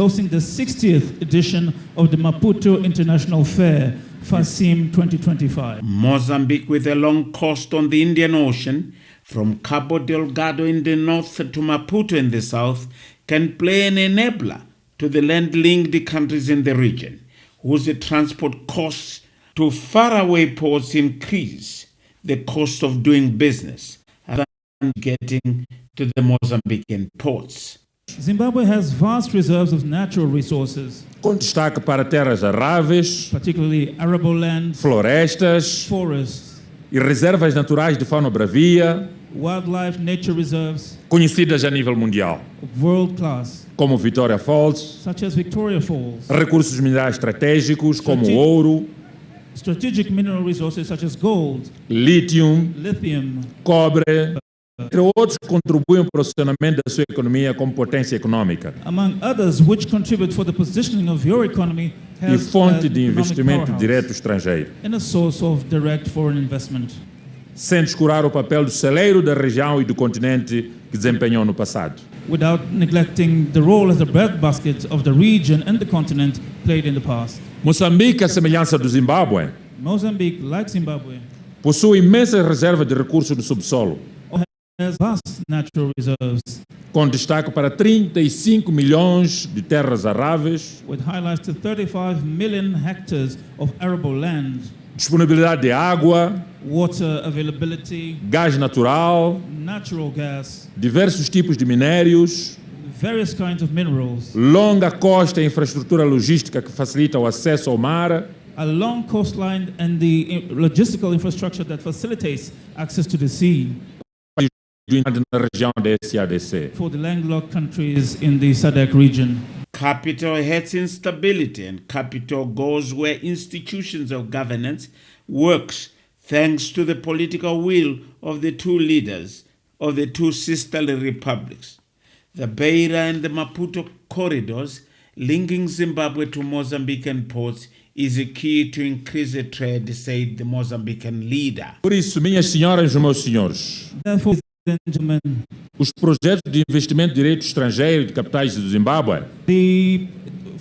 hosting the 60th edition of the Maputo International Fair, FASIM 2025. Mozambique, with a long coast on the Indian Ocean, from Cabo Delgado in the north to Maputo in the south, can play an enabler to the land-linked countries in the region, whose transport costs to faraway ports increase the cost of doing business rather than getting to the Mozambican ports. Zimbabwe has vast reserves of natural resources, com destaque para terras aráveis, particularly arable land, florestas forests, e reservas naturais de fauna bravia, wildlife nature reserves, conhecidas a nível mundial, world class, como Victoria Falls, such as Victoria Falls, recursos minerais estratégicos como ouro, strategic mineral resources such as gold, lithium, cobre, entre outros, contribuem para o funcionamento da sua economia como potência econômica among others, which contribute for the positioning of your economy e as fonte an de economic investimento powerhouse direto estrangeiro, and a source of direct foreign investment, sem descurar o papel do celeiro da região e do continente que desempenhou no passado. without neglecting the role as the breadbasket of the region and the continent played in the past. Moçambique, à semelhança do Zimbábue, Mozambique, like Zimbabwe, possui imensas reservas de recursos do subsolo, has vast natural reserves, com destaque para 35 milhões de terras aráveis, with highlights to 35 million hectares of arable land, disponibilidade de água, water availability, gás natural, natural gas, diversos tipos de minérios, various kinds of minerals, longa costa e infraestrutura logística que facilita o acesso ao mar, a long coastline and the logistical infrastructure that facilitates access to the sea na região da SADC. for the landlocked countries in the SADC region. Capital hates instability, and capital goes where institutions of governance works thanks to the political will of the two leaders of the two sisterly republics. The Beira and the Maputo corridors linking Zimbabwe to Mozambican ports is a key to increase the trade, said the Mozambican leader. Por isso, minhas senhoras e meus senhores, Therefore, gentlemen, os projetos de investimento direto estrangeiro de capitais do Zimbábue the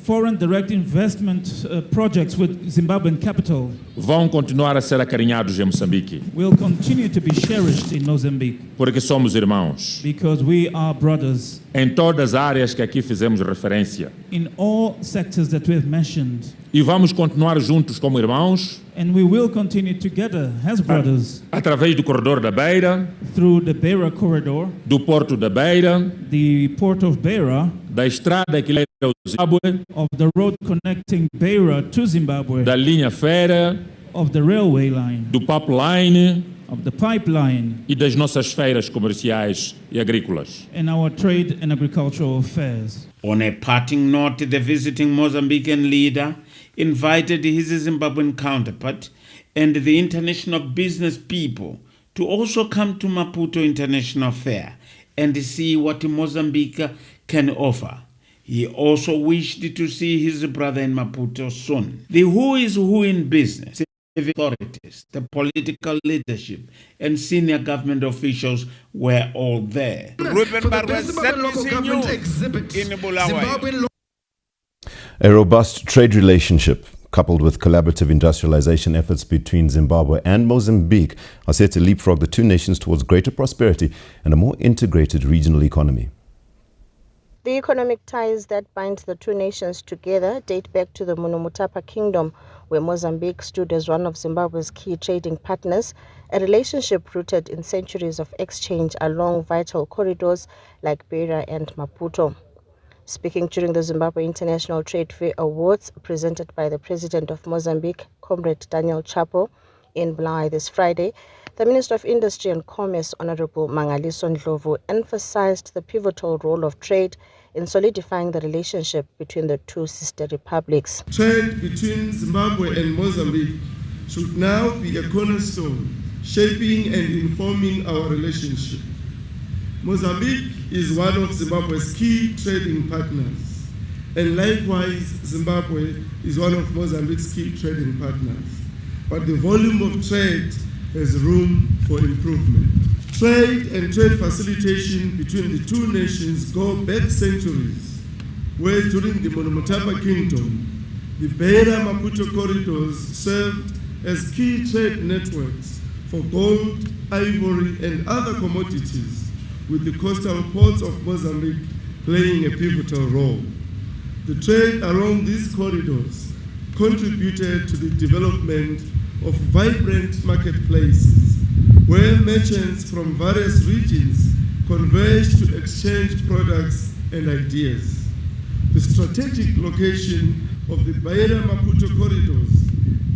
foreign direct investment projects with Zimbabwean capital vão continuar a ser acarinhados em Moçambique, will continue to be cherished in Mozambique porque somos irmãos because we are brothers em todas as áreas que aqui fizemos referência. in all sectors that we have mentioned. E vamos continuar juntos como irmãos, And we will continue together as brothers através do corredor da Beira, through the Beira corridor, do porto da Beira, the port of Beira, da estrada que leva ao Zimbábue, of the road connecting Beira to Zimbabwe, da linha férrea, of the railway line, do pipeline of the pipeline, e das nossas feiras comerciais e agrícolas. and our trade and agricultural affairs. On a parting note, the visiting Mozambican leader invited his Zimbabwean counterpart and the international business people to also come to Maputo International Fair and see what Mozambique can offer. He also wished to see his brother in Maputo soon. The who is who in business, the authorities, the political leadership, and senior government officials were all there. A robust trade relationship coupled with collaborative industrialization efforts between Zimbabwe and Mozambique are set to leapfrog the two nations towards greater prosperity and a more integrated regional economy. The economic ties that bind the two nations together date back to the Munomutapa Kingdom, where Mozambique stood as one of Zimbabwe's key trading partners, a relationship rooted in centuries of exchange along vital corridors like Beira and Maputo. Speaking during the Zimbabwe International Trade Fair Awards presented by the President of Mozambique, Comrade Daniel Chapo, in Bulawayo this Friday, the Minister of Industry and Commerce, Honorable Mangaliso Ndlovu, emphasized the pivotal role of trade in solidifying the relationship between the two sister republics. Trade between Zimbabwe and Mozambique should now be a cornerstone, shaping and informing our relationship. Mozambique is one of Zimbabwe's key trading partners, and likewise Zimbabwe is one of Mozambique's key trading partners. But the volume of trade has room for improvement. Trade and trade facilitation between the two nations go back centuries where during the Monomotapa Kingdom, the Beira-Maputo corridors served as key trade networks for gold, ivory, and other commodities, with the coastal ports of Mozambique playing a pivotal role. The trade along these corridors contributed to the development of vibrant marketplaces, where merchants from various regions converged to exchange products and ideas. The strategic location of the Beira-Maputo corridors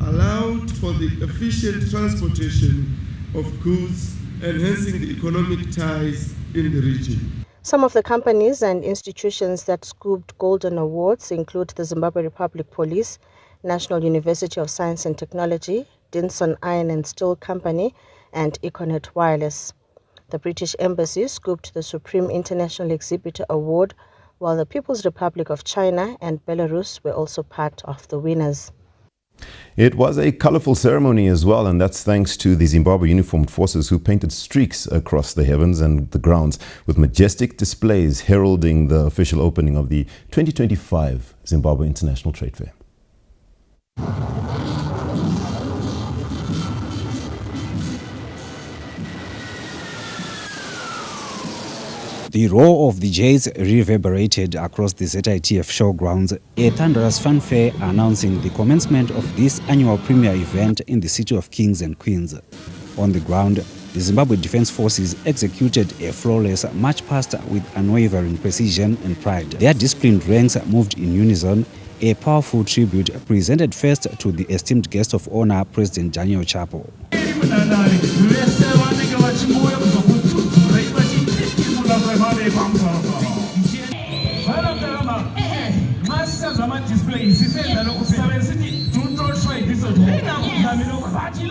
allowed for the efficient transportation of goods, enhancing the economic ties in the region. Some of the companies and institutions that scooped golden awards include the Zimbabwe Republic Police, National University of Science and Technology, Dinson Iron and Steel Company, and Econet Wireless. The British Embassy scooped the Supreme International Exhibitor Award, while the People's Republic of China and Belarus were also part of the winners. It was a colorful ceremony as well, and that's thanks to the Zimbabwe Uniformed Forces, who painted streaks across the heavens and the grounds with majestic displays heralding the official opening of the 2025 Zimbabwe International Trade Fair. The roar of the J's reverberated across the ZITF showgrounds, a thunderous fanfare announcing the commencement of this annual premier event in the City of Kings and Queens. On the ground, the Zimbabwe Defence Forces executed a flawless march past with unwavering precision and pride. Their disciplined ranks moved in unison, a powerful tribute presented first to the esteemed guest of honor, President Daniel Chapo.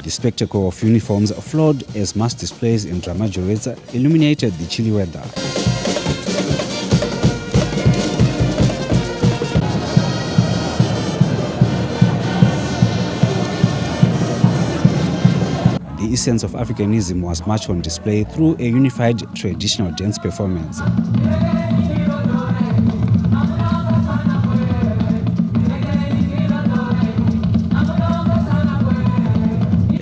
The spectacle of uniforms flowed as mass displays and dramageries illuminated the chilly weather. The essence of Africanism was much on display through a unified traditional dance performance.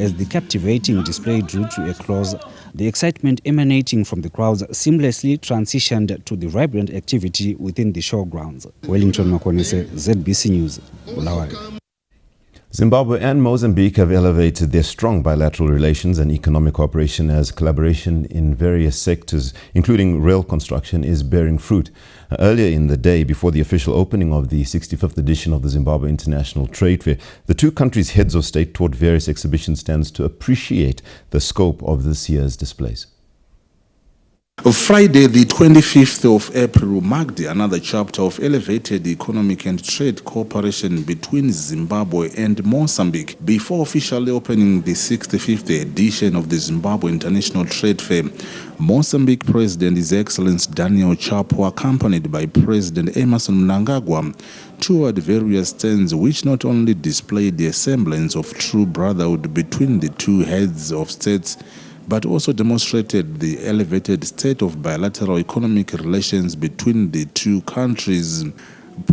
As the captivating display drew to a close, the excitement emanating from the crowds seamlessly transitioned to the vibrant activity within the showgrounds. Wellington Makonese, ZBC News, Bulawayo. Zimbabwe and Mozambique have elevated their strong bilateral relations and economic cooperation as collaboration in various sectors, including rail construction, is bearing fruit. Earlier in the day, before the official opening of the 65th edition of the Zimbabwe International Trade Fair, the two countries' heads of state toured various exhibition stands to appreciate the scope of this year's displays. Friday, the 25th of April, marked another chapter of elevated economic and trade cooperation between Zimbabwe and Mozambique before officially opening the 65th edition of the Zimbabwe International Trade Fair. Mozambique President His Excellency Daniel Chapo, accompanied by President Emerson Mnangagwa, toured various stands which not only displayed the semblance of true brotherhood between the two heads of states, but also demonstrated the elevated state of bilateral economic relations between the two countries.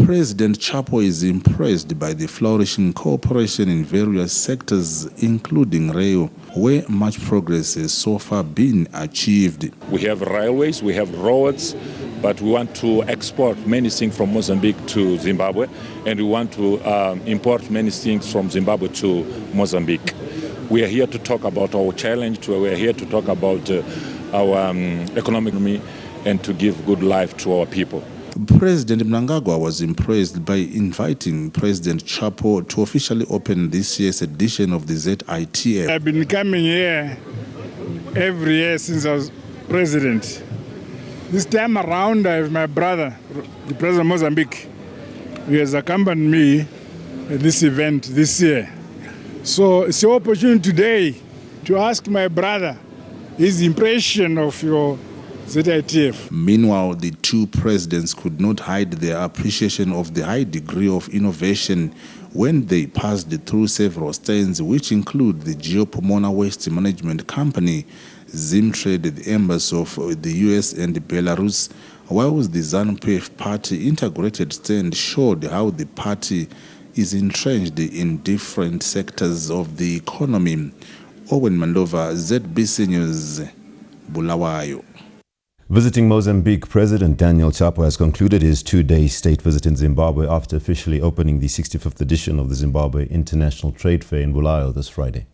President Chapo is impressed by the flourishing cooperation in various sectors, including rail, where much progress has so far been achieved. We have railways, we have roads, but we want to export many things from Mozambique to Zimbabwe, and we want to import many things from Zimbabwe to Mozambique. We are here to talk about our challenge, we are here to talk about our economy and to give good life to our people. President Mnangagwa was impressed by inviting President Chapo to officially open this year's edition of the ZITF. I've been coming here every year since I was president. This time around, I have my brother, the president of Mozambique, who has accompanied me at this event this year. So it's your opportunity today to ask my brother his impression of your ZITF. Meanwhile, the two presidents could not hide their appreciation of the high degree of innovation when they passed through several stands, which include the Geopomona Waste Management Company, Zimtrade, the Embassy of the US and Belarus, whilst the ZANU-PF party integrated stand showed how the party is entrenched in different sectors of the economy. Owen Mandova, ZBC News, Bulawayo. Visiting Mozambique, President Daniel Chapo has concluded his two-day state visit in Zimbabwe after officially opening the 65th edition of the Zimbabwe International Trade Fair in Bulawayo this Friday.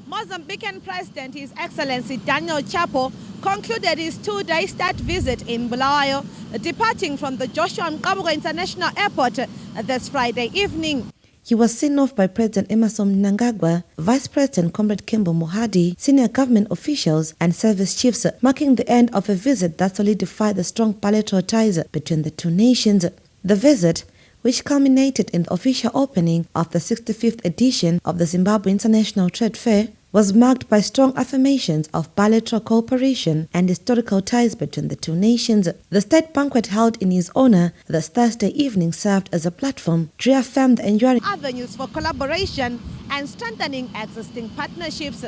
Mozambican President, His Excellency Daniel Chapo, concluded his two-day state visit in Bulawayo, departing from the Joshua Mqabuka International Airport this Friday evening. He was seen off by President Emmerson Mnangagwa, Vice President Comrade Kembo Mohadi, senior government officials and service chiefs, marking the end of a visit that solidified the strong bilateral ties between the two nations. The visit, which culminated in the official opening of the 65th edition of the Zimbabwe International Trade Fair, was marked by strong affirmations of bilateral cooperation and historical ties between the two nations. The state banquet held in his honor this Thursday evening served as a platform to reaffirm the enduring avenues for collaboration and strengthening existing partnerships.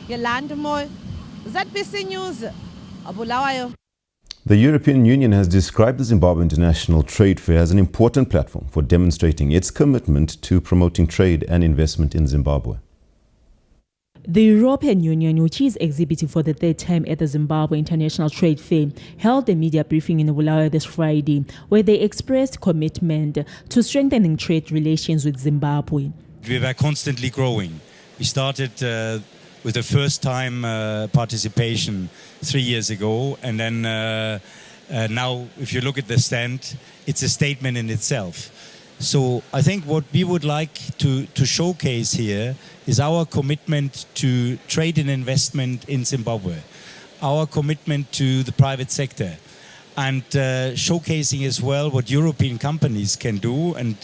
Yolanda Moy, ZBC News, Bulawayo. The European Union has described the Zimbabwe International Trade Fair as an important platform for demonstrating its commitment to promoting trade and investment in Zimbabwe. The European Union, which is exhibiting for the third time at the Zimbabwe International Trade Fair, held a media briefing in Bulawayo this Friday, where they expressed commitment to strengthening trade relations with Zimbabwe. We were constantly growing. We started with the first time participation 3 years ago, and then now, if you look at the stand, it's a statement in itself. So I think what we would like to showcase here is our commitment to trade and investment in Zimbabwe, our commitment to the private sector, and showcasing as well what European companies can do. And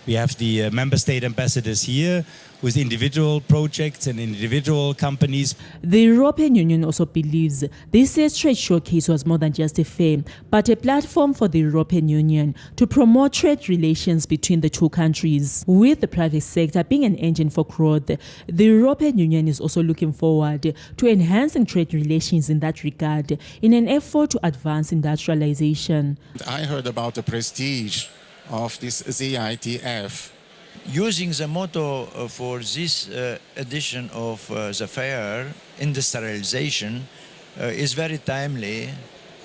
we have the member state ambassadors here with individual projects and individual companies. The European Union also believes this year's trade showcase was more than just a fair, but a platform for the European Union to promote trade relations between the two countries. With the private sector being an engine for growth, the European Union is also looking forward to enhancing trade relations in that regard in an effort to advance industrialization. I heard about the prestige of this ZITF. Using the motto for this edition of the fair, industrialization, is very timely,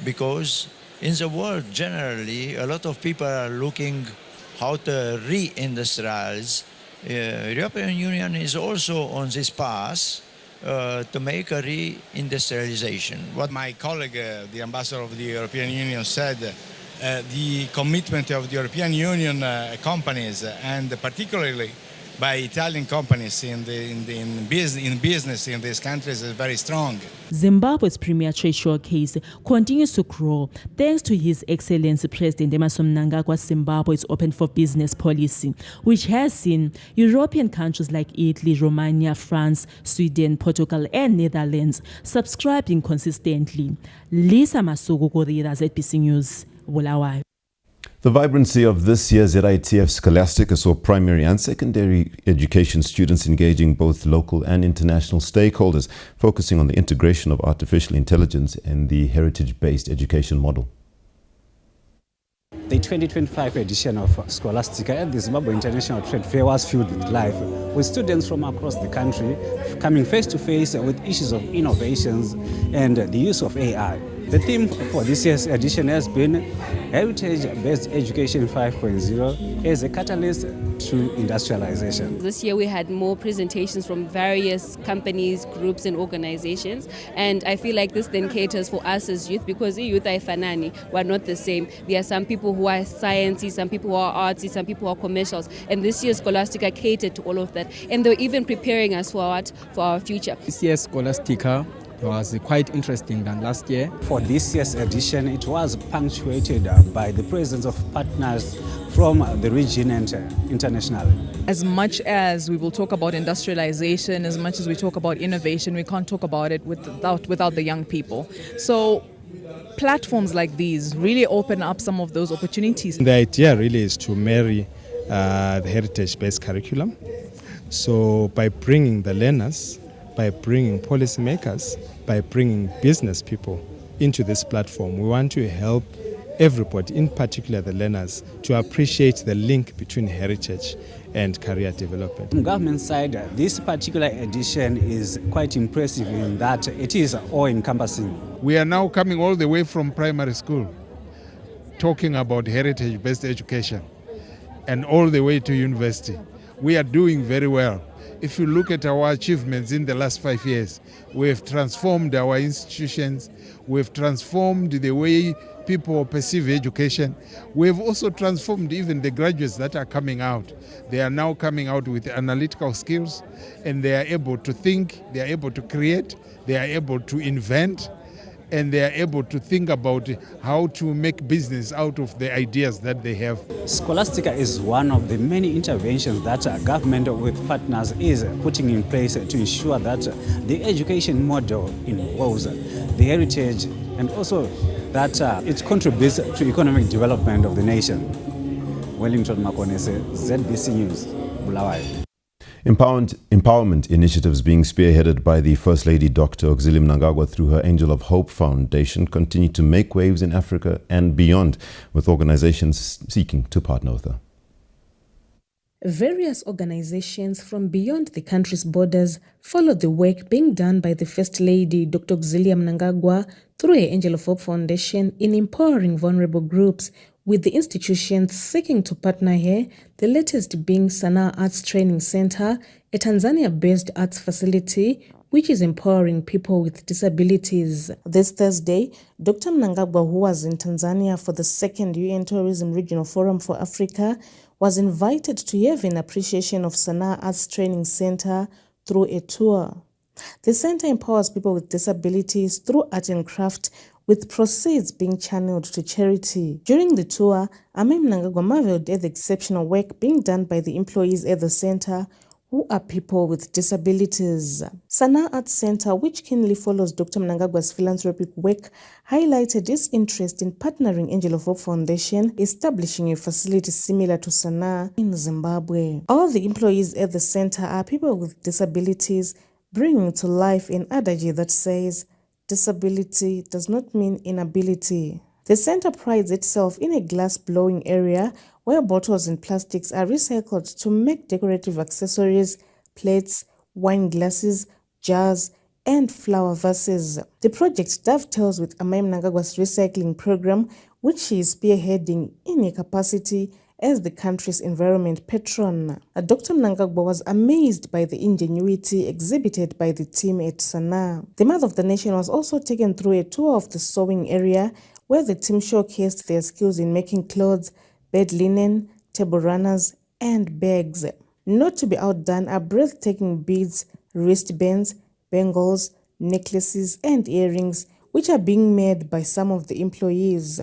because in the world generally a lot of people are looking how to re-industrialize. European Union is also on this path to make a re-industrialization. What my colleague, the ambassador of the European Union, said, the commitment of the European Union companies, and particularly by Italian companies in business in these countries, is very strong. Zimbabwe's premier trade showcase continues to grow thanks to His Excellency President Emmerson Mnangagwa's Zimbabwe's Open for Business policy, which has seen European countries like Italy, Romania, France, Sweden, Portugal, and Netherlands subscribing consistently. Lisa Masuku, ZBC News, Bulawayo. The vibrancy of this year's ZITF Scholastica saw primary and secondary education students engaging both local and international stakeholders, focusing on the integration of artificial intelligence in the heritage-based education model. The 2025 edition of Scholastica at the Zimbabwe International Trade Fair was filled with life, with students from across the country coming face to face with issues of innovations and the use of AI. The theme for this year's edition has been Heritage-Based Education 5.0 as a catalyst to industrialization. This year we had more presentations from various companies, groups and organizations, and I feel like this then caters for us as youth, because youth are fanani, we're not the same. There are some people who are sciencey, some people who are artsy, some people who are commercials, and this year's Scholastica catered to all of that, and they're even preparing us for our future. This year's Scholastica was quite interesting than last year. For this year's edition, it was punctuated by the presence of partners from the region and internationally. As much as we will talk about industrialization, as much as we talk about innovation, we can't talk about it without the young people. So platforms like these really open up some of those opportunities. The idea really is to marry the heritage-based curriculum. So by bringing the learners, by bringing policymakers, by bringing business people into this platform. We want to help everybody, in particular the learners, to appreciate the link between heritage and career development. From government side, this particular edition is quite impressive in that it is all-encompassing. We are now coming all the way from primary school, talking about heritage-based education, and all the way to university. We are doing very well. If you look at our achievements in the last 5 years, we have transformed our institutions, we have transformed the way people perceive education. We have also transformed even the graduates that are coming out. They are now coming out with analytical skills, and they are able to think, they are able to create, they are able to invent, and they are able to think about how to make business out of the ideas that they have. Scholastica is one of the many interventions that government with partners is putting in place to ensure that the education model involves the heritage and also that it contributes to economic development of the nation. Wellington Makonese, ZBC News, Bulawayo. Empowerment initiatives being spearheaded by the First Lady Dr. Auxillia Mnangagwa through her Angel of Hope Foundation continue to make waves in Africa and beyond, with organizations seeking to partner with her. Various organizations from beyond the country's borders follow the work being done by the First Lady Dr. Auxillia Mnangagwa through her Angel of Hope Foundation in empowering vulnerable groups, with the institutions seeking to partner here, the latest being Sanaa Arts Training Center, a Tanzania-based arts facility which is empowering people with disabilities. This Thursday, Dr. Mnangagwa, who was in Tanzania for the 2nd UN Tourism Regional Forum for Africa, was invited to have an appreciation of Sanaa Arts Training Center through a tour. The center empowers people with disabilities through art and craft, with proceeds being channeled to charity. During the tour, Ame Mnangagwa marveled at the exceptional work being done by the employees at the center, who are people with disabilities. Sanaa Arts Center, which keenly follows Dr. Mnangagwa's philanthropic work, highlighted its interest in partnering Angel of Hope Foundation, establishing a facility similar to Sanaa in Zimbabwe. All the employees at the center are people with disabilities, bringing to life an adage that says, disability does not mean inability. The center prides itself in a glass-blowing area where bottles and plastics are recycled to make decorative accessories, plates, wine glasses, jars, and flower vases. The project dovetails with Ame Mnangagwa's recycling program, which she is spearheading in a capacity as the country's environment patron. Dr. Mnangagwa was amazed by the ingenuity exhibited by the team at Sanaa. The Mother of the Nation was also taken through a tour of the sewing area, where the team showcased their skills in making clothes, bed linen, table runners, and bags. Not to be outdone are breathtaking beads, wristbands, bangles, necklaces, and earrings, which are being made by some of the employees.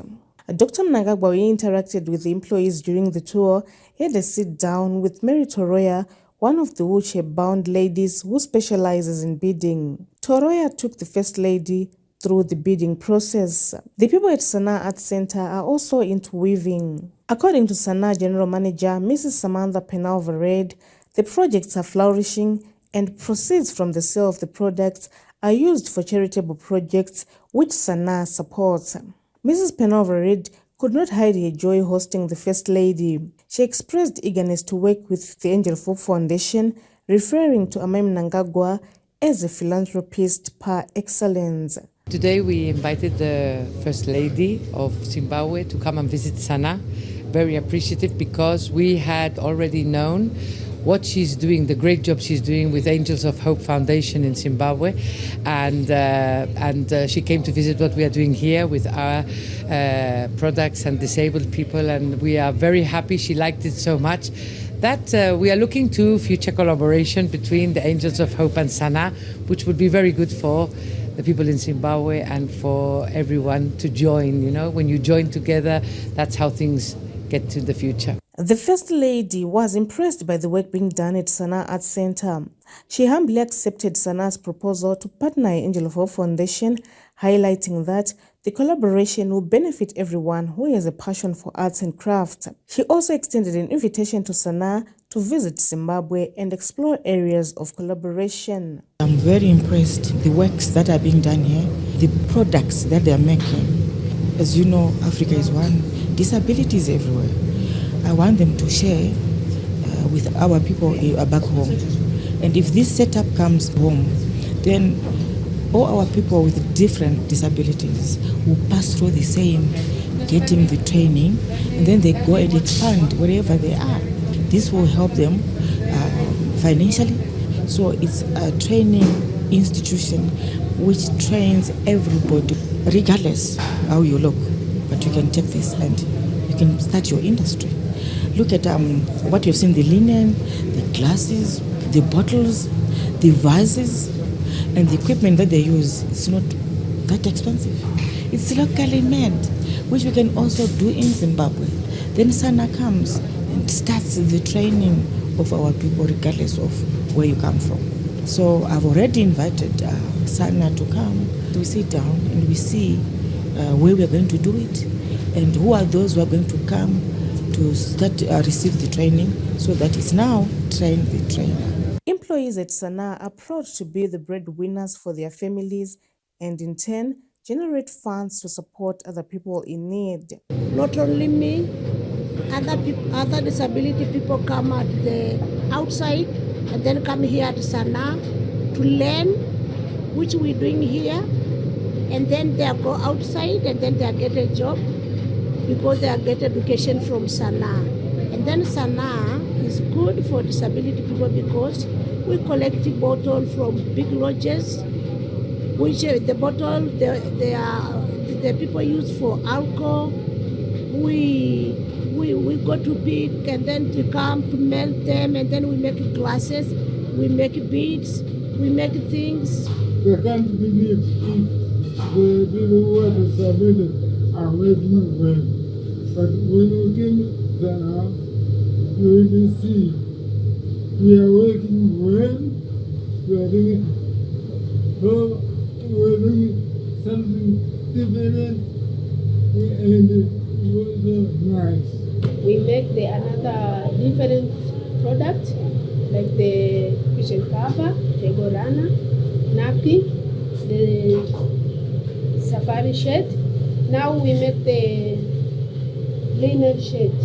Dr. Mnangagwa, who interacted with the employees during the tour, had a sit-down with Mary Toroya, one of the wheelchair-bound ladies who specializes in beading. Toroya took the First Lady through the beading process. The people at Sanaa Arts Center are also into weaving. According to Sanaa General Manager Mrs. Samantha Penalvared, the projects are flourishing and proceeds from the sale of the products are used for charitable projects which Sanaa supports. Mrs. Penalvared could not hide her joy hosting the First Lady. She expressed eagerness to work with the Angel of Hope Foundation, referring to Ame Mnangagwa as a philanthropist par excellence. Today we invited the First Lady of Zimbabwe to come and visit Sanaa. Very appreciative because we had already known what she's doing, the great job she's doing with Angels of Hope Foundation in Zimbabwe, and she came to visit what we are doing here with our products and disabled people, and we are very happy. She liked it so much that we are looking to future collaboration between the Angels of Hope and Sanaa, which would be very good for the people in Zimbabwe and for everyone to join. You know, when you join together, that's how things get to the future. The First Lady was impressed by the work being done at Sanaa Arts Center. She humbly accepted Sanaa's proposal to partner Angel of Hope Foundation, highlighting that the collaboration will benefit everyone who has a passion for arts and crafts. She also extended an invitation to Sanaa to visit Zimbabwe and explore areas of collaboration. I'm very impressed with the works that are being done here. the products that they are making. As you know, Africa is one, disabilities everywhere. I want them to share with our people back home. And if this setup comes home, then all our people with different disabilities will pass through the same, getting the training, and then they go and expand wherever they are. This will help them financially. So it's a training institution which trains everybody, regardless how you look. But you can take this and you can start your industry. Look at what you've seen, the linen, the glasses, the bottles, the vases, and the equipment that they use. It's not that expensive. It's locally made, which we can also do in Zimbabwe. Then SANA comes and starts the training of our people regardless of where you come from. So I've already invited SANA to come. We sit down and we see where we're going to do it and who are those who are going to come to start receive the training, so that it's now train the trainer. Employees at SANA are proud to be the breadwinners for their families and in turn generate funds to support other people in need. Not only me, other disability people come at the outside and then come here at SANA to learn, which we're doing here, and then they go outside and then they get a job because they get education from SANA. And then SANA is good for disability people because we collect the bottle from big lodges, which the bottle the people use for alcohol. We go to pick and then to come to melt them, and then we make glasses, we make beads, we make things. They can't believe if the people who are disability are making well. But when you came SANA, you will see we are working well, we are doing something different, and it was nice. We make another different product, like the cushion cover, the gorana, napkin, the safari shirt. Now we make the linen shirt.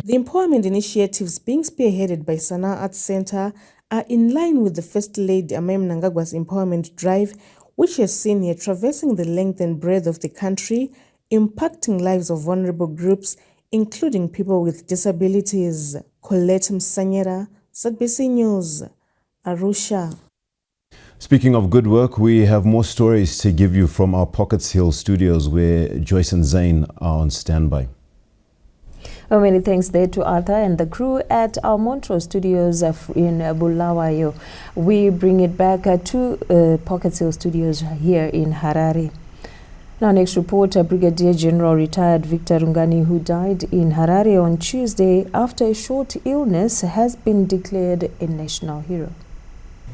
The empowerment initiatives being spearheaded by SANA Arts Center are in line with the First Lady Amem Mnangagwa's empowerment drive, which has seen her traversing the length and breadth of the country, impacting lives of vulnerable groups, including people with disabilities. Colette Msanyera, ZBC News, Arusha. Speaking of good work, we have more stories to give you from our Pockets Hill studios where Joyce and Zane are on standby. Well, many thanks there to Arthur and the crew at our Montrose studios in Bulawayo. We bring it back to Pockets Hill studios here in Harare. Now, next report, Brigadier General retired Victor Rungani, who died in Harare on Tuesday after a short illness, has been declared a national hero.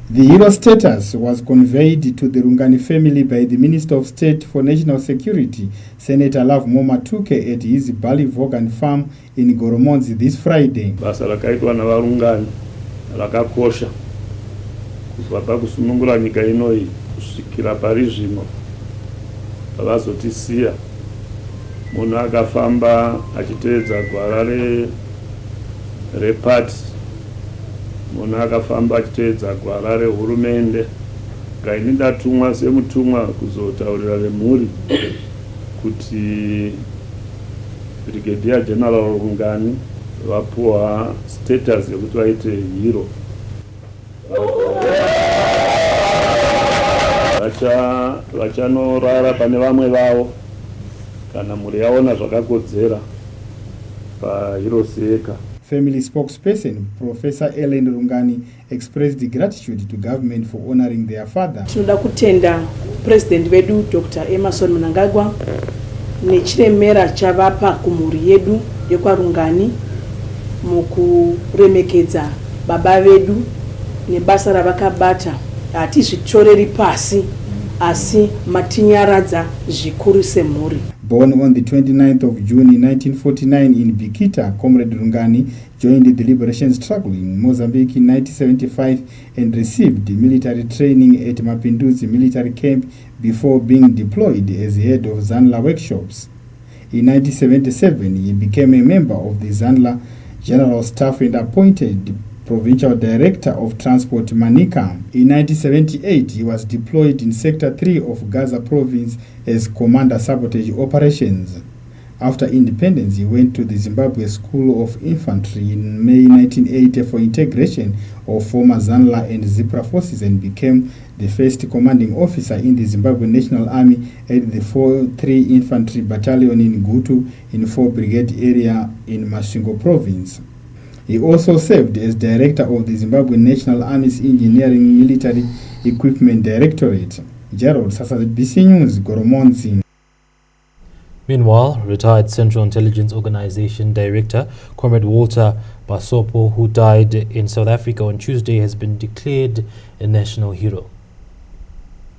The hero status was conveyed to the Rungani family by the Minister of State for National Security, Senator Love Momatuke, at his Bali Vogan farm in Goromonzi this Friday. Basa lakaitwa na Warungani lakakosha kupapa kusunungula nyika inoi kusikira parizvino vazotisiya munhu akafamba achiteedza gwara repati, munhu akafamba achiteedza gwara rehurumende. Ngaini ndatumwa semutumwa kuzotaurira vemhuri kuti Brigadier General Rungani vapuwa status yekuti vaite hero. Vachanorara pane vamwe vavo kana mhuri yaona zvakakodzera pahero seka. Family spokesperson Professor Ellen Rungani expressed gratitude to government for honoring their father. Tinoda kutenda President vedu Dr. Emerson Mnangagwa nechiremera chavapa kumhuri yedu yekwaRungani mukuremekedza baba vedu nebasa ravakabata. Hatizvitoreri pasi asi matinyaradza zvikuru semhuri. Born on the 29th of June in 1949 in Bikita, Comrade Rungani joined the liberation struggle in Mozambique in 1975 and received military training at Mapinduzi military camp before being deployed as head of Zanla workshops. In 1977, he became a member of the Zanla General Staff and appointed Provincial Director of Transport Manica. In 1978, he was deployed in Sector 3 of Gaza Province as Commander Sabotage Operations. After independence, he went to the Zimbabwe School of Infantry in May 1980 for integration of former Zanla and Zipra forces and became the first commanding officer in the Zimbabwe National Army at the 4-3 Infantry Battalion in Gutu in 4 Brigade area in Masvingo Province. He also served as director of the Zimbabwe National Army's Engineering Military Equipment Directorate. Gerald Sasa, BC News, Goromonzi. Meanwhile, retired Central Intelligence Organization Director Comrade Walter Basopo, who died in South Africa on Tuesday, has been declared a national hero.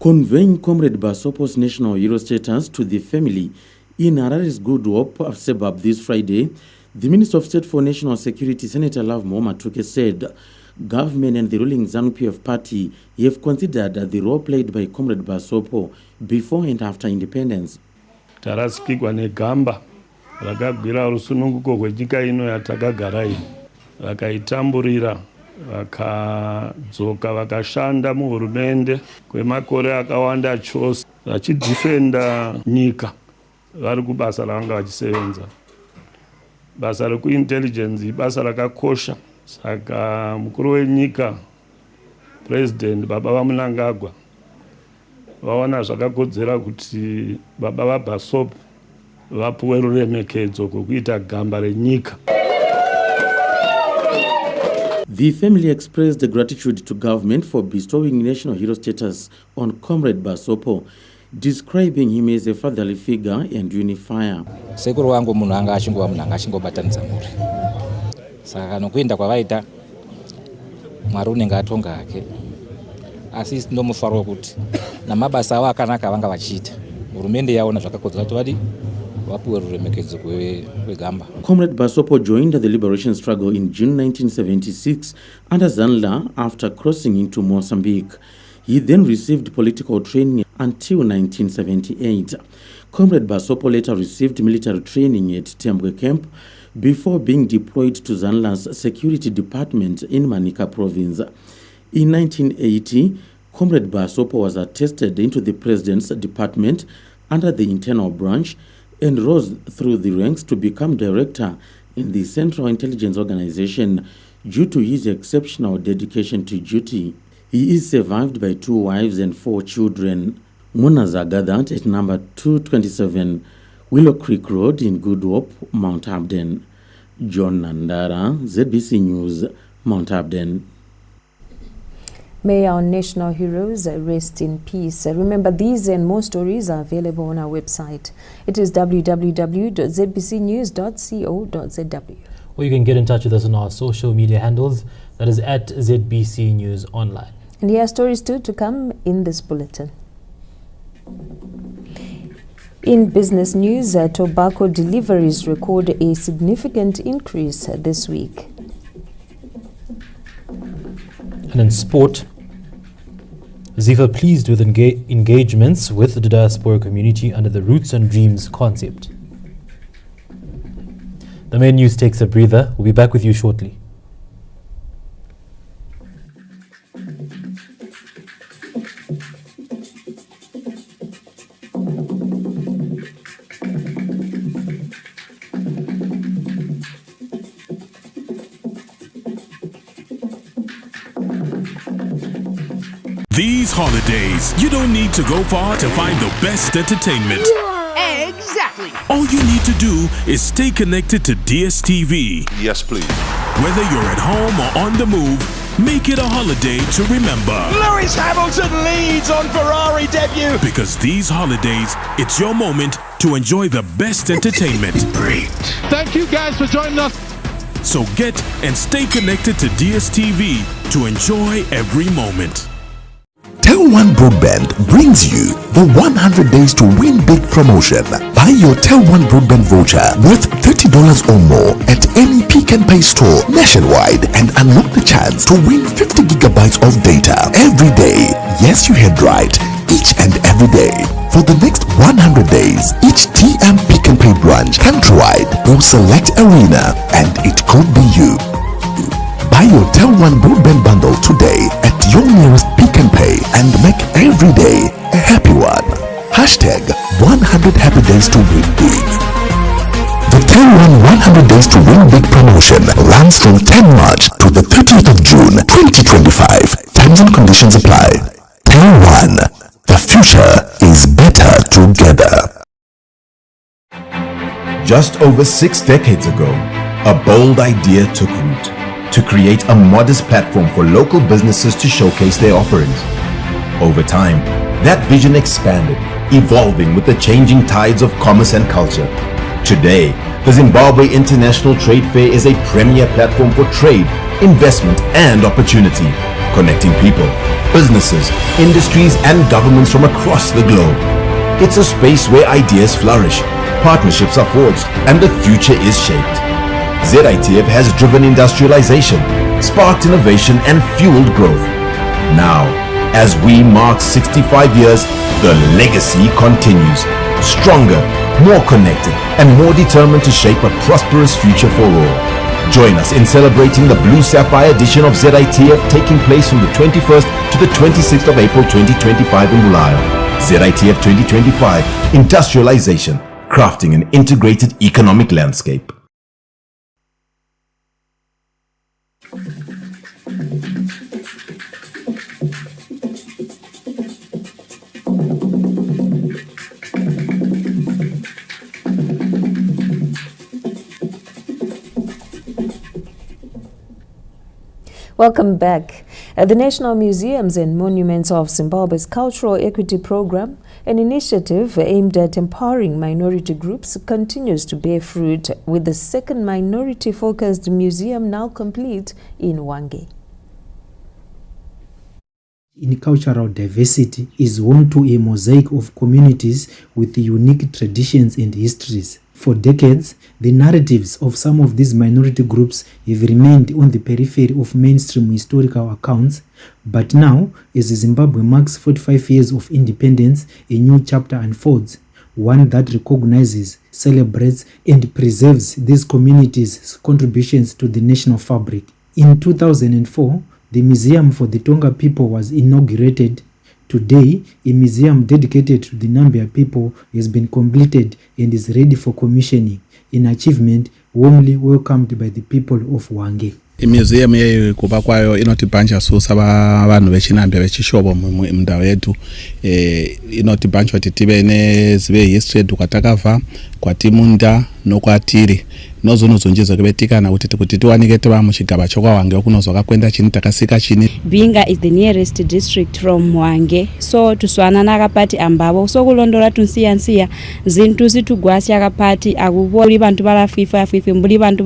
Conveying Comrade Basopo's national hero status to the family in Harare's Good Hope suburb this Friday, the Minister of State for National Security, Senator Love Matuke, said government and the ruling ZANU-PF party have considered the role played by Comrade Basopo before and after independence. Tarasikwa negamba rakagwira rusununguko rwenyika ino yatakagara ino, vakaitamburira, vakadzoka vakashanda muhurumende kwemakore akawanda chose vachidhifenda nyika vari kubasa ravanga vachisevenza. Basa rekuintelligence basa rakakosha, saka mukuru wenyika President Baba vaMnangagwa vaona zvakakodzera kuti Baba vaBasopo vapuwe ruremekedzo kwokuita gamba renyika. The family expressed gratitude to government for bestowing national hero status on Comrade Basopo, describing him as a fatherly figure and unifier. Sekuru wangu munhu anga achingova munhu anga achingobatanidza mhuri. Saka nokuenda kwavaita Mwari unenge atonga hake. Asi ndinomufaro wekuti namabasa avo akanaka vanga vachiita. Hurumende yaona zvakakodzera kuti vadi vapuwe ruremekedzo rwegamba. Comrade Basopo joined the liberation struggle in June 1976 under Zanla after crossing into Mozambique. He then received political training until 1978. Comrade Basopo later received military training at Tembwe Camp before being deployed to Zanla's security department in Manica province. In 1980, Comrade Basopo was attested into the president's department under the internal branch and rose through the ranks to become director in the Central Intelligence Organization due to his exceptional dedication to duty. He is survived by 2 wives and 4 children. Munaza gathered at number 227 Willow Creek Road in Good Hope, Mount Abden. John Nandara, ZBC News, Mount Abden. May our national heroes rest in peace. Remember, these and more stories are available on our website. It is www.zbcnews.co.zw. Or you can get in touch with us on our social media handles, that is at ZBC News Online. And here are stories too to come in this bulletin. In business news, tobacco deliveries record a significant increase this week. And in sport, Zifa pleased with engagements with the Diaspora community under the Roots and Dreams concept. The main news takes a breather. We'll be back with you shortly. These holidays, you don't need to go far to find the best entertainment. Exactly. All you need to do is stay connected to DSTV. Yes, please. Whether you're at home or on the move, make it a holiday to remember. Lewis Hamilton leads on Ferrari debut. Because these holidays, it's your moment to enjoy the best entertainment. Great. Thank you guys for joining us. So get and stay connected to DSTV to enjoy every moment. Tel One Broadband brings you the 100 Days to Win Big promotion. Buy your Tel1 broadband voucher worth $30 or more at any Pick and Pay store nationwide and unlock the chance to win 50 gigabytes of data every day. Yes, you heard right. Each and every day. For the next 100 days, each TM Pick and Pay branch countrywide will select a winner, and it could be you. Buy your Tel1 broadband bundle today at your nearest Pick and Pay and make every day a happy one. Hashtag 100 happy days to win big. The Tel1 100 days to win big promotion runs from 10 March to the 30th of June 2025. Terms and conditions apply. Tel1, the future is better together. Just over 6 decades ago, a bold idea took root to create a modest platform for local businesses to showcase their offerings. Over time, that vision expanded, evolving with the changing tides of commerce and culture. Today, the Zimbabwe International Trade Fair is a premier platform for trade, investment, and opportunity, connecting people, businesses, industries, and governments from across the globe. It's a space where ideas flourish, partnerships are forged, and the future is shaped. ZITF has driven industrialization, sparked innovation, and fueled growth. Now, as we mark 65 years, the legacy continues, stronger, more connected, and more determined to shape a prosperous future for all. Join us in celebrating the Blue Sapphire edition of ZITF, taking place from the 21st to the 26th of April 2025 in Bulawayo. ZITF 2025, Industrialization, Crafting an Integrated Economic Landscape. Welcome back. The National Museums and Monuments of Zimbabwe's Cultural Equity Program, an initiative aimed at empowering minority groups, continues to bear fruit, with the second minority-focused museum now complete in Hwange. In cultural diversity is home to a mosaic of communities with unique traditions and histories. For decades, the narratives of some of these minority groups have remained on the periphery of mainstream historical accounts, but now, as Zimbabwe marks 45 years of independence, a new chapter unfolds, one that recognizes, celebrates, and preserves these communities' contributions to the national fabric. In 2004, the Museum for the Tonga people was inaugurated. Today, a museum dedicated to the Nambia people has been completed and is ready for commissioning, an achievement warmly welcomed by the people of Hwange. Museum yeyo kuba kwayo inotibhanja susa vanhu vechinambia vechishovo mundau yedu inotibhanja kuti tive nezive history yedu kwatakabva kwatimunda nokwatiri nozonozonjeza kubetikana kuti tiwanike tiva muchigaba chokwahwange kunozwa kwenda chini takasika chini. Binga is the nearest district from Hwange, so tuswana nakapati ambavo so kulondora tunsiyansiya zintu zitugwasi akapati akuboli bantu balafifa mbuli bantu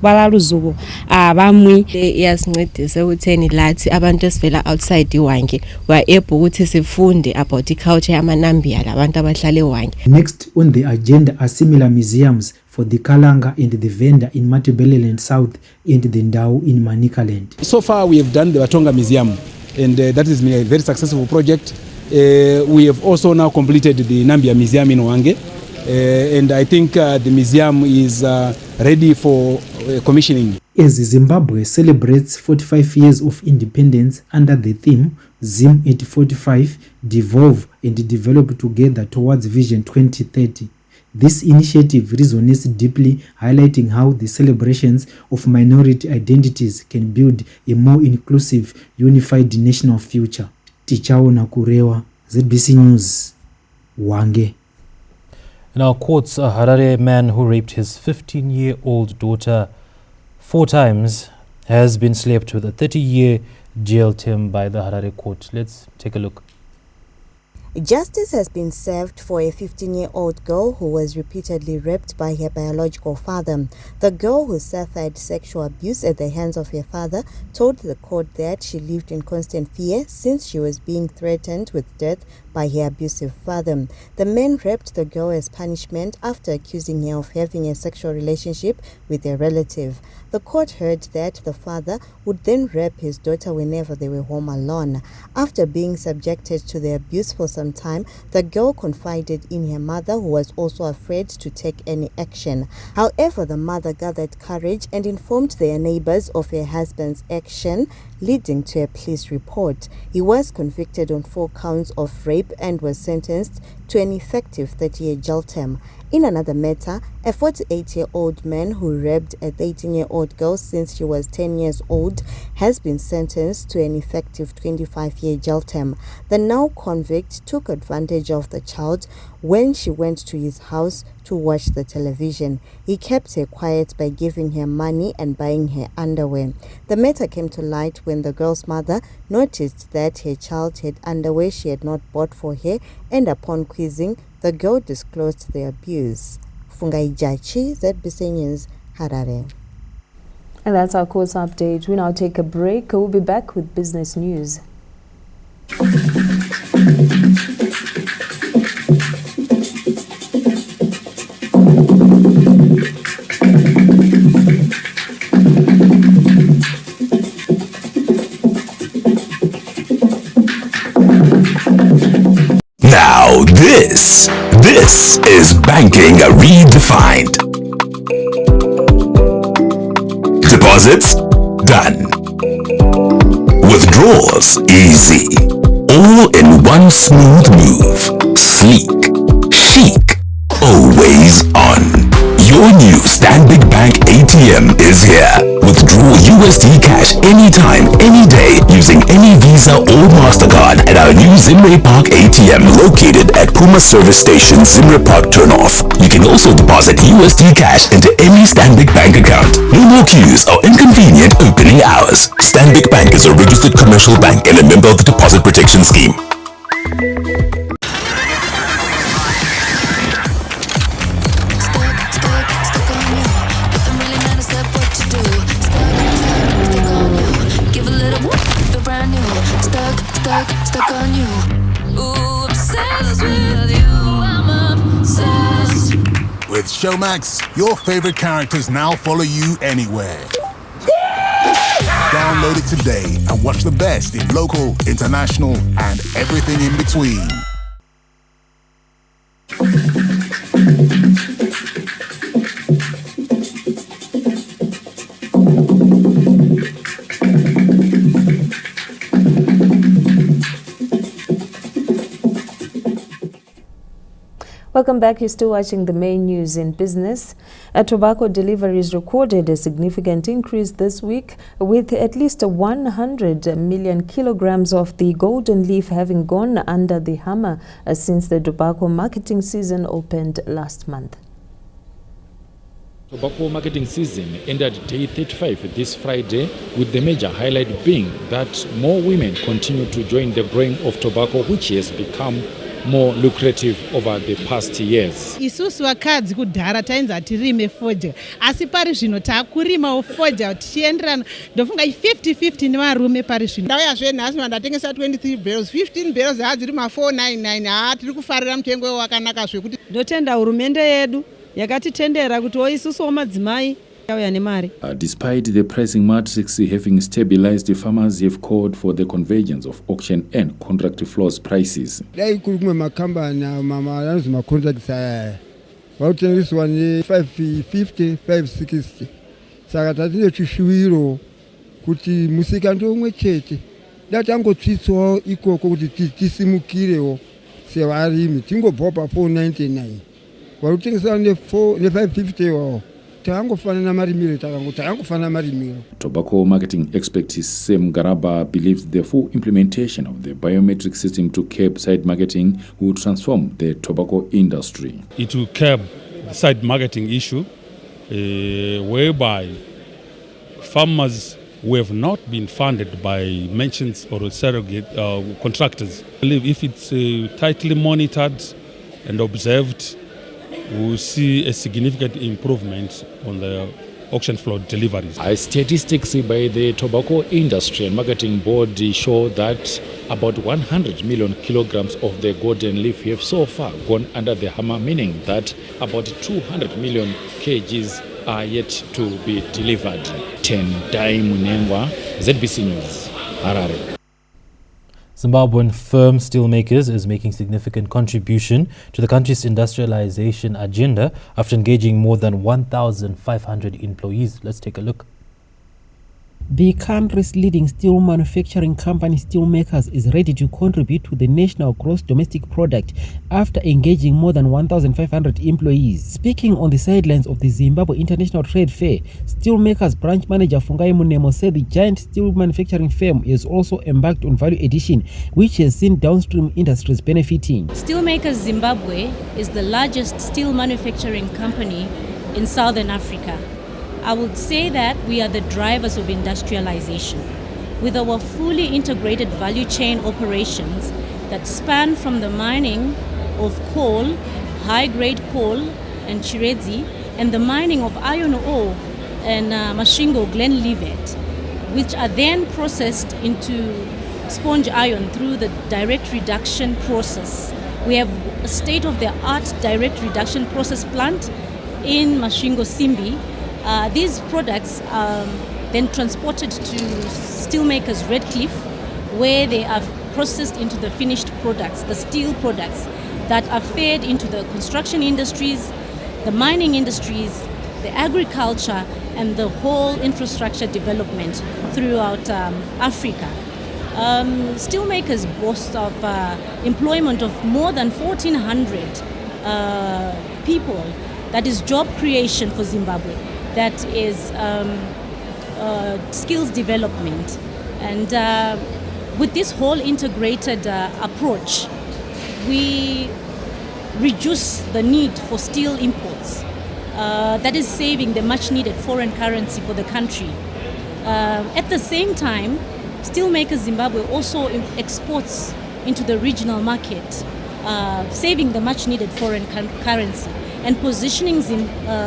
balaluzuko abamwi yasincedise ukutheni lathi abantu esivela outside iHwange we are able ukuthi sifunde about the culture yamanambia labantu abahlala eHwange. Next on the agenda are similar museums for the Kalanga and the Venda in Matabeleland South and the Ndau in Manicaland. So far we have done the Watonga Museum, and that has been a very successful project. We have also now completed the Nambia Museum in Hwange, and I think the museum is ready for commissioning. As Zimbabwe celebrates 45 years of independence under the theme Zim 845, Devolve and Develop Together towards Vision 2030, this initiative resonates deeply, highlighting how the celebrations of minority identities can build a more inclusive, unified national future. Tichao Nakurewa, ZBC News, Hwange. In our courts, a Harare man who raped his 15-year-old daughter 4 times has been slapped with a 30-year jail term by the Harare court. Let's take a look. Justice has been served for a 15-year-old girl who was repeatedly raped by her biological father. The girl, who suffered sexual abuse at the hands of her father, told the court that she lived in constant fear since she was being threatened with death by her abusive father. The man raped the girl as punishment after accusing her of having a sexual relationship with a relative. The court heard that the father would then rape his daughter whenever they were home alone. After being subjected to the abuse for some time, the girl confided in her mother, who was also afraid to take any action. However, the mother gathered courage and informed their neighbors of her husband's action, leading to a police report. He was convicted on 4 counts of rape and was sentenced to an effective 30-year jail term. In another matter, a 48-year-old man who raped a 13-year-old girl since she was 10 years old has been sentenced to an effective 25-year jail term. The now convict took advantage of the child when she went to his house to watch the television. He kept her quiet by giving her money and buying her underwear. The matter came to light when the girl's mother noticed that her child had underwear she had not bought for her, and upon quizzing, the girl disclosed the abuse. Fungai Jachi, ZBC News, Harare. And that's our course update. We now take a break. We'll be back with business news. Now this is banking redefined. Deposits done. Withdrawals easy. All in one smooth move. Sleek, chic, always on. Your new Stanbic Bank ATM is here. Withdraw USD cash anytime, any day using any Visa or MasterCard at our new Zimray Park ATM located at Puma Service Station, Zimray Park Turnoff. You can also deposit USD cash into any Stanbic Bank account. No more queues or inconvenient opening hours. Stanbic Bank is a registered commercial bank and a member of the Deposit Protection Scheme. Stuck on you. Ooh, obsessed with you. I'm obsessed. With Showmax, your favorite characters now follow you anywhere. Download it today and watch the best in local, international, and everything in between. Welcome back. You're still watching the main news in business. Tobacco deliveries recorded a significant increase this week, with at least 100 million kilograms of the golden leaf having gone under the hammer since the tobacco marketing season opened last month. Tobacco marketing season ended day 35 this Friday, with the major highlight being that more women continue to join the growing of tobacco, which has become more lucrative over the past years. Isusu wakadzi kudhara tainza tirime foja, asi pari zvino takurima foja tichienderana ndofunga 50-50 nevarume pari zvino. Ndauya zvenhasi ndatengesa 23 barrels, 15 barrels hadziri ma 499. Tiri kufarira mutengo wakanaka zvekuti ndotenda hurumende yedu yakatitendera kuti isusu madzimai. Despite the pricing matrix having stabilized, the farmers have called for the convergence of auction and contract floors prices. Dai kumwe makamba na mama yanzu ma contracts vautengeswa ni 550 560. Saka tatine chishuwiro kuti musika ndomwe chete. Datangotsitswa ikoko kuti tisimukirewo sevarimi tingobva pa 499. Vautengeswa ne 550 wao. Tobacco marketing expert Sam Garaba believes the full implementation of the biometric system to curb side marketing will transform the tobacco industry. It will curb the side marketing issue, whereby farmers who have not been funded by merchants or surrogate contractors, if it's tightly monitored and observed, we'll see a significant improvement on the auction floor deliveries. Statistics by the Tobacco Industry and Marketing Board show that about 100 million kilograms of the golden leaf have so far gone under the hammer, meaning that about 200 million kgs are yet to be delivered. Tendai Munengwa, ZBC News, Harare. Zimbabwean firm Steelmakers is making significant contribution to the country's industrialization agenda after engaging more than 1,500 employees. Let's take a look. The country's leading steel manufacturing company Steelmakers is ready to contribute to the national gross domestic product after engaging more than 1,500 employees. Speaking on the sidelines of the Zimbabwe International Trade Fair, Steelmakers branch manager Fungai Munemo said the giant steel manufacturing firm is also embarked on value addition, which has seen downstream industries benefiting. Steelmakers Zimbabwe is the largest steel manufacturing company in Southern Africa. I would say that we are the drivers of industrialization. With our fully integrated value chain operations that span from the mining of coal, high-grade coal and chirezi, and the mining of iron ore and Mashingo Glenlivet, which are then processed into sponge iron through the direct reduction process. We have a state-of-the-art direct reduction process plant in Mashingo Simbi. These products are then transported to Steelmakers Redcliffe, where they are processed into the finished products, the steel products that are fed into the construction industries, the mining industries, the agriculture, and the whole infrastructure development throughout Africa. Steelmakers boast of employment of more than 1,400 people. That is job creation for Zimbabwe. That is skills development. And with this whole integrated approach, we reduce the need for steel imports. That is saving the much needed foreign currency for the country. At the same time, Steelmakers Zimbabwe also exports into the regional market, saving the much needed foreign currency and positioning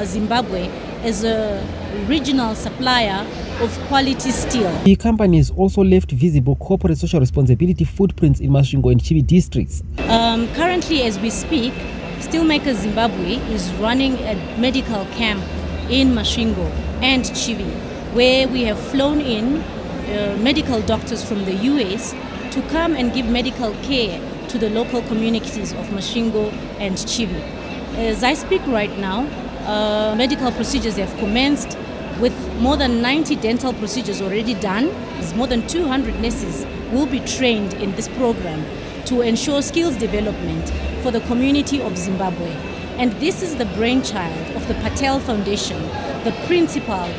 Zimbabwe as a regional supplier of quality steel. The company has also left visible corporate social responsibility footprints in Masvingo and Chibi districts. Currently, as we speak, Steelmakers Zimbabwe is running a medical camp in Masvingo and Chibi, where we have flown in medical doctors from the US to come and give medical care to the local communities of Masvingo and Chibi. As I speak right now, medical procedures have commenced with more than 90 dental procedures already done. More than 200 nurses will be trained in this program to ensure skills development for the community of Zimbabwe. And this is the brainchild of the Patel Foundation, the principal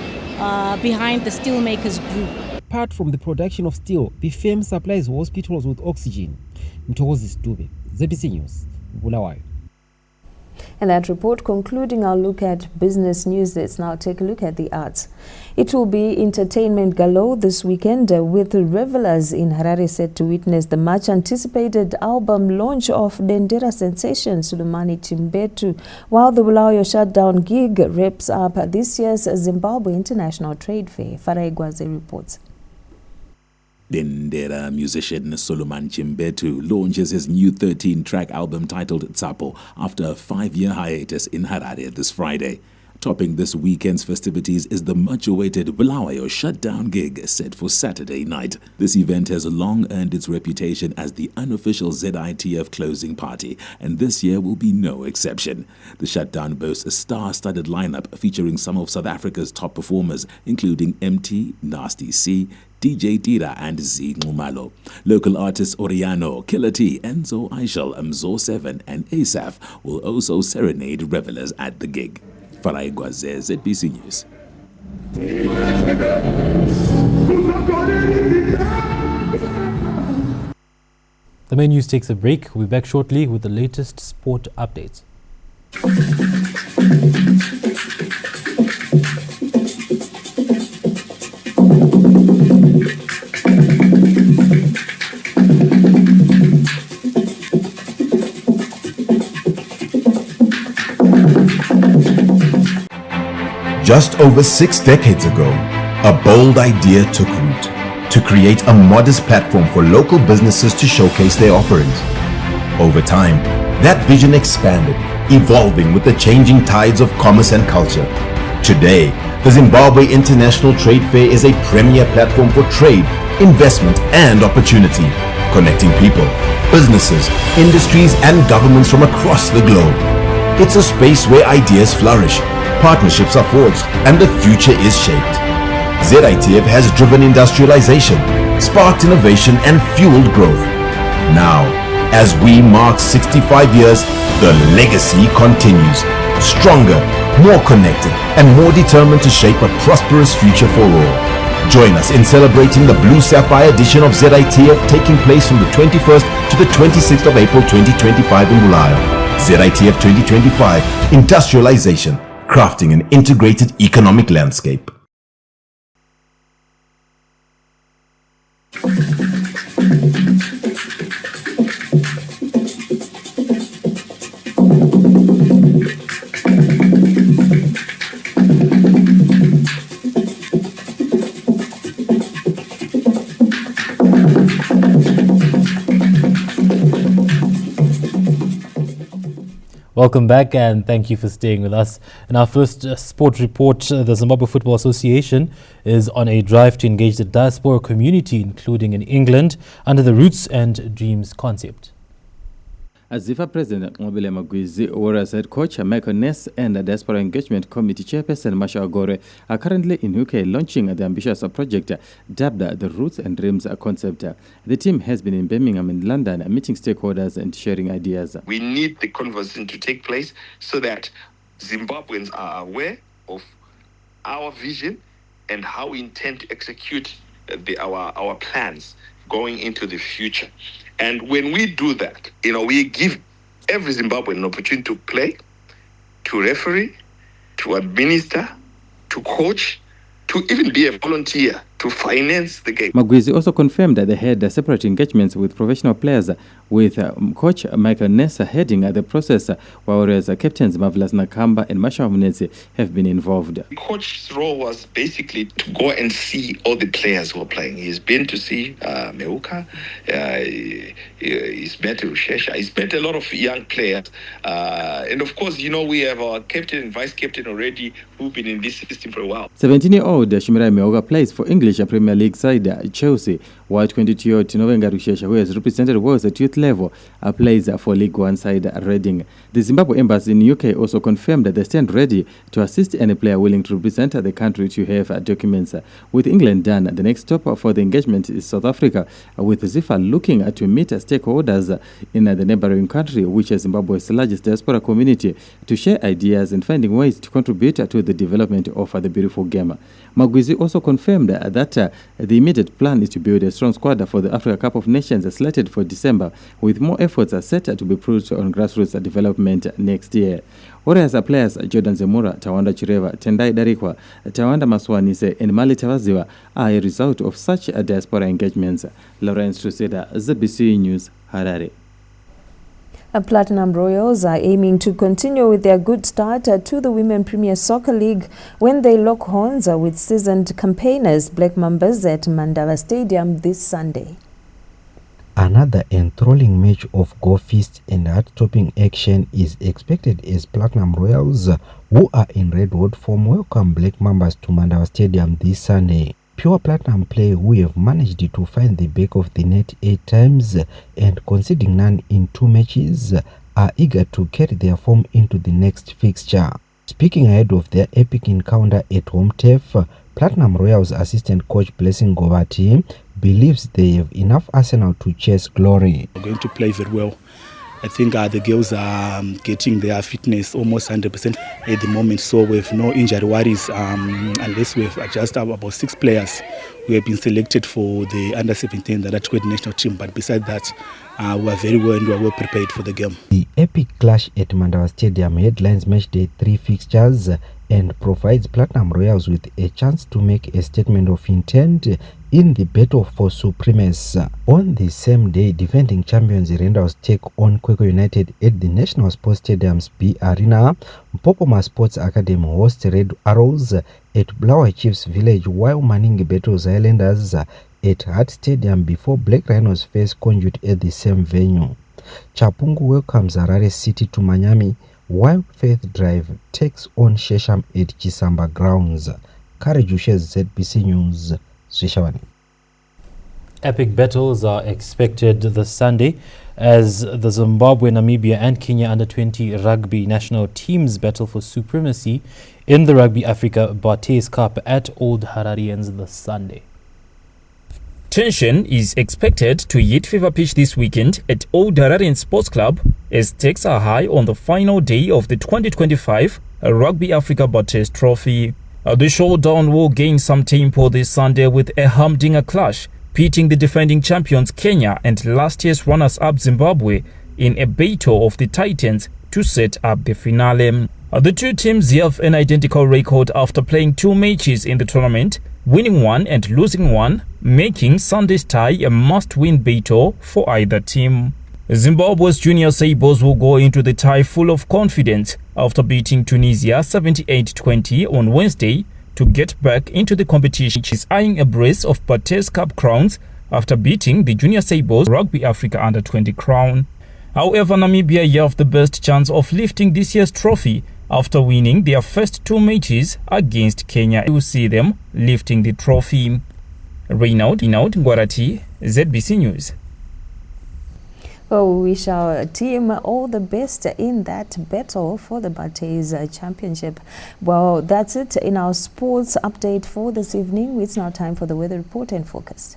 behind the Steelmakers Group. Apart from the production of steel, the firm supplies hospitals with oxygen. Mtokozi Dube, ZBC News, Bulawayo. And that report concluding our look at business news. Let's now take a look at the arts. It will be entertainment galore this weekend with revelers in Harare set to witness the much anticipated album launch of Dendera sensation Sulumani Chimbetu, while the Bulawayo shutdown gig wraps up this year's Zimbabwe International Trade Fair. Farai Gwaze reports. Dendera musician Solomon Chimbetu launches his new 13-track album titled Tsapo after a 5-year hiatus in Harare this Friday. Topping this weekend's festivities is the much-awaited Bulawayo shutdown gig set for Saturday night. This event has long earned its reputation as the unofficial ZITF closing party, and this year will be no exception. The shutdown boasts a star-studded lineup featuring some of South Africa's top performers, including MT, Nasty C, DJ Tira and Z Ngumalo. Local artists Oriano, Killer T, Enzo Aishel, Mzo 7 and Asaf will also serenade revelers at the gig. Farai Gwaze, ZBC News. The main news takes a break. We'll be back shortly with the latest sport updates. Just over 6 decades ago, a bold idea took root to create a modest platform for local businesses to showcase their offerings. Over time, that vision expanded, evolving with the changing tides of commerce and culture. Today, the Zimbabwe International Trade Fair is a premier platform for trade, investment, and opportunity, connecting people, businesses, industries, and governments from across the globe. It's a space where ideas flourish, partnerships are forged, and the future is shaped. ZITF has driven industrialization, sparked innovation, and fueled growth. Now, as we mark 65 years, the legacy continues, stronger, more connected, and more determined to shape a prosperous future for all. Join us in celebrating the Blue Sapphire edition of ZITF, taking place from the 21st to the 26th of April 2025 in Bulawayo. ZITF 2025, Industrialization, Crafting an Integrated Economic Landscape. Welcome back and thank you for staying with us. In our first sport report, the Zimbabwe Football Association is on a drive to engage the diaspora community, including in England, under the Roots and Dreams concept. As ZIFA President Mobile Magwizi, Warriors head coach Michael Ness, and the Diaspora Engagement Committee Chairperson Masha Agore are currently in UK launching the ambitious project dubbed the Roots and Dreams concept. The team has been in Birmingham and London meeting stakeholders and sharing ideas. We need the conversation to take place so that Zimbabweans are aware of our vision and how we intend to execute our plans going into the future. And when we do that, we give every Zimbabwean an opportunity to play, to referee, to administer, to coach, to even be a volunteer, to finance the game. Magwizi also confirmed that they had separate engagements with professional players, with coach Michael Ness heading the process, whereas captains Marvelous Nakamba and Masha Munetsi have been involved. The coach's role was basically to go and see all the players who are playing. He's been to see Meuka, he's met Rushesha, he's met a lot of young players. And of course, we have our captain and vice captain already who've been in this system for a while. 17-year-old Shimira Meuka plays for English Premier League side Chelsea, while 22-year-old Tinovenga Rushesha, who has represented Wales at youth level, plays for League One side Reading. The Zimbabwe Embassy in UK also confirmed that they stand ready to assist any player willing to represent the country to have documents. With England done, the next stop for the engagement is South Africa, with ZIFA looking to meet stakeholders in the neighboring country, which is Zimbabwe's largest diaspora community, to share ideas and finding ways to contribute to the development of the beautiful game. Magwizi also confirmed that the immediate plan is to build a strong squad for the Africa Cup of Nations slated for December, with more efforts set to be put on grassroots development next year. Whereas players Jordan Zemura, Tawanda Chireva, Tendai Darikwa, Tawanda Maswanise, and Mali Tawaziwa are a result of such diaspora engagements. Lawrence Truseda, ZBC News, Harare. Platinum Royals are aiming to continue with their good start to the Women Premier Soccer League when they lock horns with seasoned campaigners Black Mambas at Mandala Stadium this Sunday. Another enthralling match of goal fist and heart-stopping action is expected as Platinum Royals, who are in redwood form, welcome Black Mambas to Mandala Stadium this Sunday. Pure Platinum play who have managed to find the back of the net 8 times and conceding none in 2 matches are eager to carry their form into the next fixture. Speaking ahead of their epic encounter at home turf, Platinum Royals assistant coach Blessing Govati believes they have enough arsenal to chase glory. We're going to play very well. I think the girls are getting their fitness almost 100% at the moment, so we have no injury worries unless we have just about 6 players who have been selected for the under-17, the Rugby national team. But besides that, we are very well and we are well prepared for the game. The epic clash at Mandala Stadium headlines match day 3 fixtures and provides Platinum Royals with a chance to make a statement of intent in the battle for supremacy. On the same day, defending champions Renders take on Kwekwe United at the National Sports Stadium's B Arena. Mpopoma Sports Academy hosts Red Arrows at Bulawayo Chiefs Village, while Maningi battles Islanders at Hart Stadium before Black Rhinos face Conduit at the same venue. Chapungu welcomes Harare City to Miami, while Faith Drive takes on Shesham at Chisamba grounds. Karejushes ZBC News, Zwishawani. Epic battles are expected this Sunday as the Zimbabwe, Namibia and Kenya under-20 rugby national teams battle for supremacy in the Rugby Africa Bartes Cup at Old Hararians this Sunday. Tension is expected to hit fever pitch this weekend at Old Hararian Sports Club as stakes are high on the final day of the 2025 Rugby Africa Bartes Trophy. The showdown will gain some tempo this Sunday with a humdinger clash pitting the defending champions Kenya and last year's runners-up Zimbabwe in a battle of the Titans to set up the finale. The two teams have an identical record after playing 2 matches in the tournament, winning 1 and losing 1, making Sunday's tie a must-win battle for either team. Zimbabwe's Junior Sables will go into the tie full of confidence after beating Tunisia 78-20 on Wednesday to get back into the competition. She's eyeing a brace of Bartes Cup crowns after beating the Junior Sables Rugby Africa Under-20 crown. However, Namibia have the best chance of lifting this year's trophy after winning their first 2 matches against Kenya. You see them lifting the trophy. Reinaud Ngwarati, ZBC News. Well, we wish our team all the best in that battle for the Bartes Championship. Well, that's it in our sports update for this evening. It's now time for the weather report and forecast.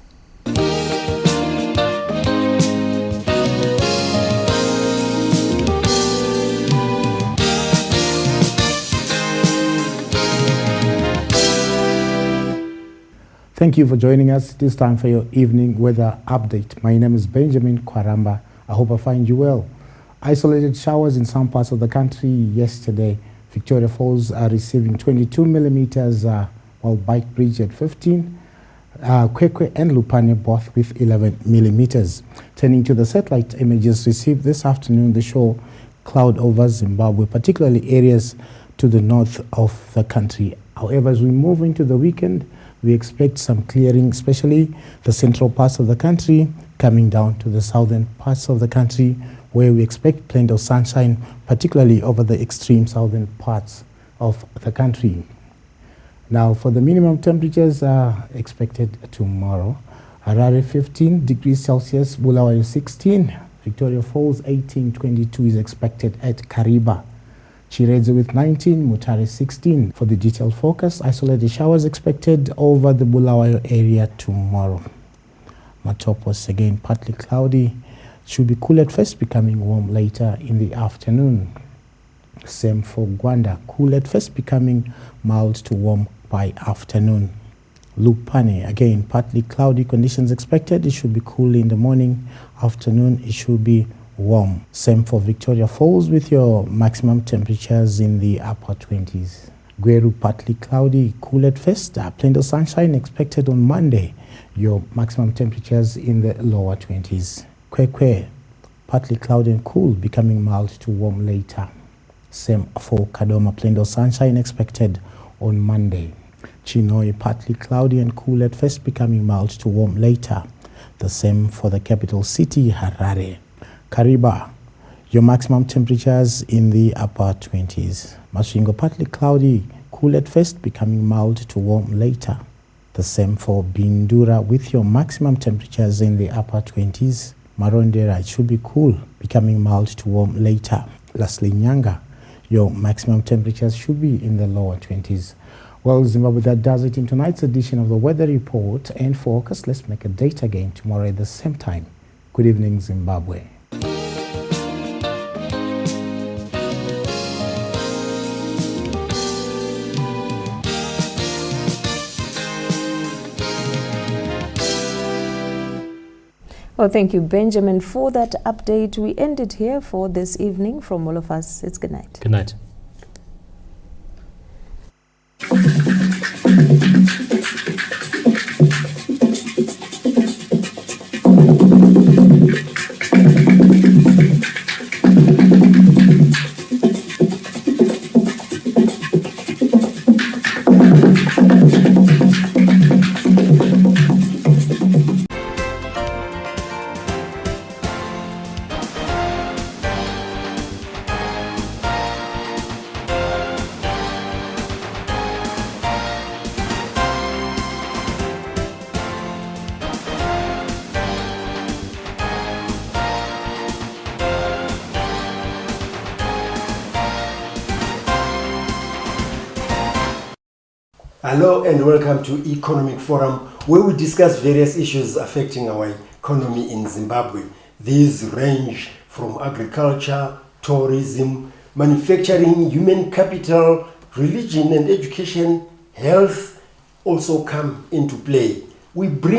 Thank you for joining us this time for your evening weather update. My name is Benjamin Kwaramba. I hope I find you well. Isolated showers in some parts of the country yesterday. Victoria Falls are receiving 22 millimeters, while Bike Bridge at 15. Kwekwe and Lupane both with 11 millimeters. Turning to the satellite images received this afternoon, they show cloud over Zimbabwe, particularly areas to the north of the country. However, as we move into the weekend, we expect some clearing, especially the central parts of the country, coming down to the southern parts of the country, where we expect plenty of sunshine, particularly over the extreme southern parts of the country. Now, for the minimum temperatures expected tomorrow, Harare 15 degrees Celsius, Bulawayo 16, Victoria Falls 18, 22 is expected at Kariba. Chiredze with 19, Mutare 16. For the detailed forecast, isolated showers expected over the Bulawayo area tomorrow. Matopos again partly cloudy, should be cool at first, becoming warm later in the afternoon. Same for Gwanda, cool at first, becoming mild to warm by afternoon. Lupane again partly cloudy conditions expected, it should be cool in the morning, afternoon it should be warm. Same for Victoria Falls with your maximum temperatures in the upper 20s. Gweru partly cloudy, cool at first, plenty of sunshine expected on Monday. Your maximum temperatures in the lower 20s. Kwekwe partly cloudy and cool, becoming mild to warm later. Same for Kadoma, plenty of sunshine expected on Monday. Chinoi partly cloudy and cool at first, becoming mild to warm later. The same for the capital city, Harare. Kariba, your maximum temperatures in the upper 20s. Masvingo partly cloudy, cool at first, becoming mild to warm later. The same for Bindura with your maximum temperatures in the upper 20s. Marondera, it should be cool, becoming mild to warm later. Lastly, Nyanga, your maximum temperatures should be in the lower 20s. Well, Zimbabwe, that does it in tonight's edition of the weather report and forecast. Let's make a date again tomorrow at the same time. Good evening, Zimbabwe. Well, thank you, Benjamin, for that update. We end it here for this evening. From all of us, it's good night. Good night. Hello and welcome to Economic Forum, where we discuss various issues affecting our economy in Zimbabwe. These range from agriculture, tourism, manufacturing, human capital, religion and education, health also come into play. We bring